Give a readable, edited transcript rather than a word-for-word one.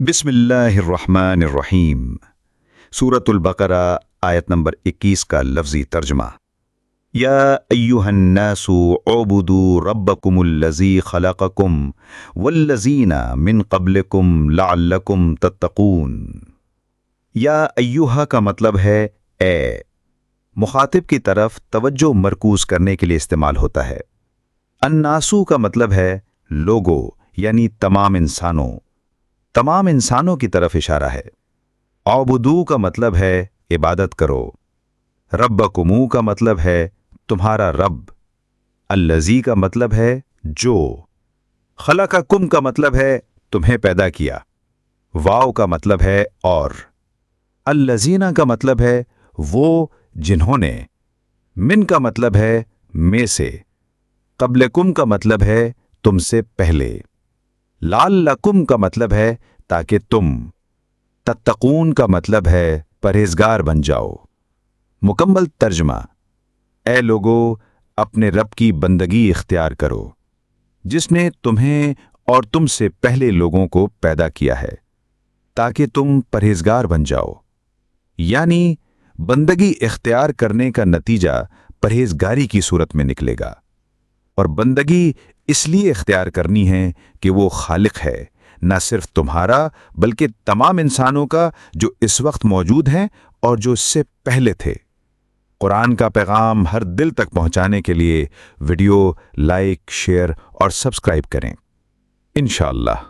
बिस्मिल्लाहिर्रहमानिर्रहीम। सूरतुल बकरा आयत नंबर 21 का लफ्जी तर्जमा। या अय्युहन्नासु उबुदू रब्बकुमुल्लज़ी खलक़कुम वल्लज़ीना मिन क़ब्लिकुम लअल्लकुम तत्तक़ून। या अय्युहा का मतलब है ए। मुखातिब की तरफ तवज्जो मरकूज करने के लिए इस्तेमाल होता है। अन्नासु का मतलब है लोगों यानी तमाम इंसानों की तरफ इशारा है। औबुदू का मतलब है इबादत करो। रब्बकुमू का मतलब है तुम्हारा रब। अल्लज़ी का मतलब है जो। खलक़कुम का मतलब है तुम्हें पैदा किया। वाव का मतलब है और। अल्लज़ीना का मतलब है वो जिन्होंने। मिन का मतलब है में से। क़ब्लकुम का मतलब है तुमसे पहले। लअल्लकुम का मतलब है ताकि तुम। तत्तक़ून का मतलब है परहेजगार बन जाओ। मुकम्मल तर्जमा। ए लोगो, अपने रब की बंदगी इख्तियार करो जिसने तुम्हें और तुमसे पहले लोगों को पैदा किया है ताकि तुम परहेजगार बन जाओ। यानी बंदगी इख्तियार करने का नतीजा परहेजगारी की सूरत में निकलेगा। और बंदगी इसलिए इख्तियार करनी है कि वो खालिक है, न सिर्फ तुम्हारा बल्कि तमाम इंसानों का जो इस वक्त मौजूद हैं और जो इससे पहले थे। कुरान का पैगाम हर दिल तक पहुंचाने के लिए वीडियो लाइक, शेयर और सब्सक्राइब करें। इंशाअल्लाह।